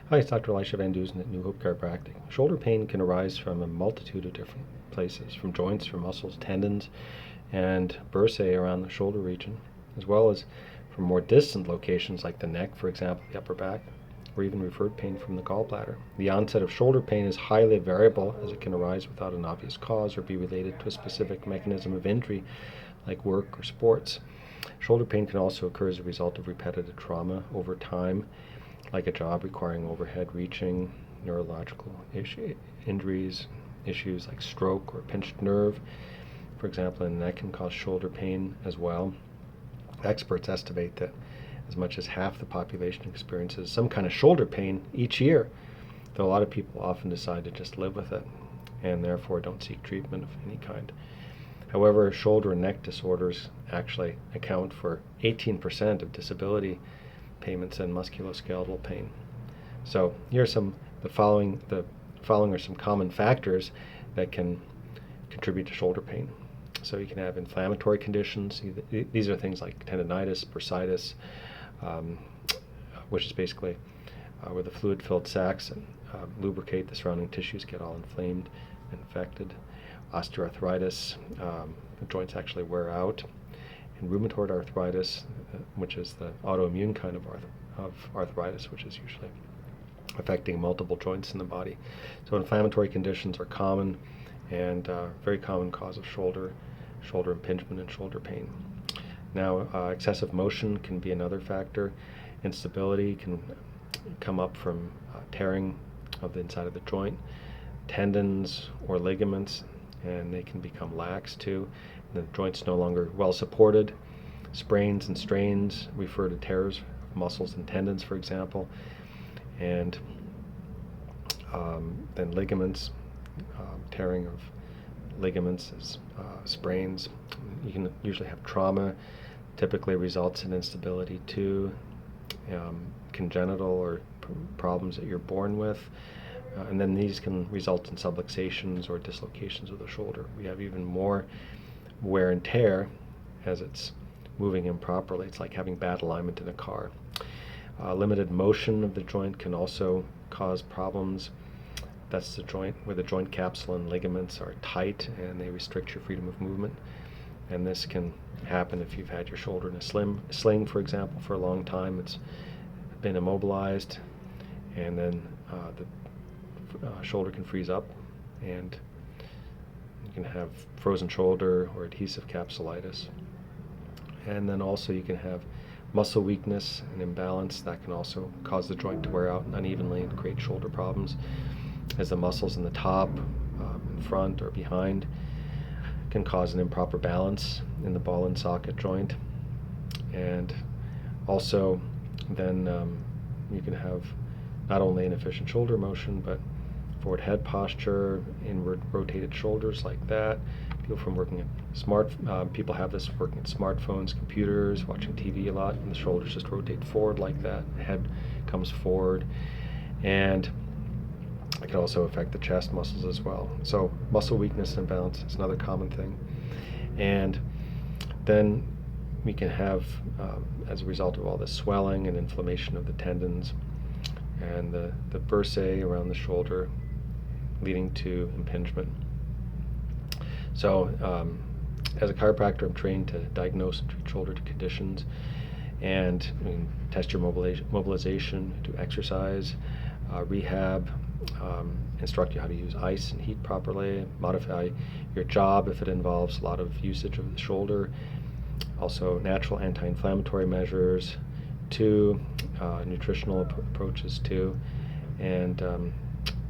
Hi, it's Dr. Elisha Van Dusen at New Hope Chiropractic. Shoulder pain can arise from a multitude of different places, from joints, from muscles, tendons, and bursae around the shoulder region, as well as from more distant locations like the neck, for example, the upper back, or even referred pain from the gallbladder. The onset of shoulder pain is highly variable, as it can arise without an obvious cause or be related to a specific mechanism of injury like work or sports. Shoulder pain can also occur as a result of repetitive trauma over time, like a job requiring overhead reaching, neurological injuries, issues like stroke or pinched nerve, for example, and that can cause shoulder pain as well. Experts estimate that as much as half the population experiences some kind of shoulder pain each year, though a lot of people often decide to just live with it and therefore don't seek treatment of any kind. However, shoulder and neck disorders actually account for 18% of disability payments and musculoskeletal pain. So here are the following are some common factors that can contribute to shoulder pain. So you can have inflammatory conditions. These are things like tendonitis, bursitis, which is basically where the fluid-filled sacs lubricate the surrounding tissues, get all inflamed and infected. Osteoarthritis, the joints actually wear out. And rheumatoid arthritis, which is the autoimmune kind of arthritis, which is usually affecting multiple joints in the body. So inflammatory conditions are common and very common cause of shoulder impingement and shoulder pain. Now, excessive motion can be another factor. Instability can come up from tearing of the inside of the joint, tendons or ligaments, and they can become lax too. The joint's no longer well supported. Sprains and strains refer to tears of muscles and tendons, for example, and then ligaments, tearing of ligaments is sprains. You can usually have trauma, typically results in instability too, congenital or problems that you're born with. And then these can result in subluxations or dislocations of the shoulder. We have even more wear and tear as it's moving improperly. It's like having bad alignment in a car. Limited motion of the joint can also cause problems. That's the joint where the joint capsule and ligaments are tight and they restrict your freedom of movement. And this can happen if you've had your shoulder in a sling, for example, for a long time. It's been immobilized, and then the shoulder can freeze up, and you can have frozen shoulder or adhesive capsulitis. And then also you can have muscle weakness and imbalance that can also cause the joint to wear out unevenly and create shoulder problems, as the muscles in the top, in front, or behind can cause an improper balance in the ball and socket joint. And also then you can have not only inefficient shoulder motion, but forward head posture, inward rotated shoulders like that. People have this working at smartphones, computers, watching TV a lot, and the shoulders just rotate forward like that. The head comes forward, and it can also affect the chest muscles as well. So muscle weakness and imbalance is another common thing. And then we can have, as a result of all this swelling and inflammation of the tendons and the bursae around the shoulder, leading to impingement. So as a chiropractor, I'm trained to diagnose and treat shoulder conditions, and test your mobilization, do exercise, rehab, instruct you how to use ice and heat properly, modify your job if it involves a lot of usage of the shoulder, also natural anti-inflammatory measures too, nutritional approaches too, and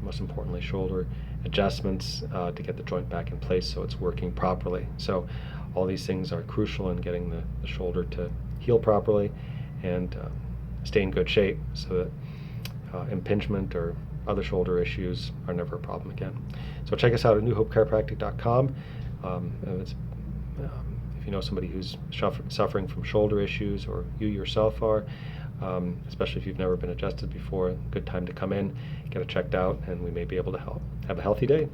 most importantly, shoulder adjustments to get the joint back in place so it's working properly. So all these things are crucial in getting the shoulder to heal properly and stay in good shape so that impingement or other shoulder issues are never a problem again. So check us out at newhopechiropractic.com. If you know somebody who's suffering from shoulder issues, or you yourself are, especially if you've never been adjusted before, good time to come in, get it checked out, and we may be able to help. Have a healthy day.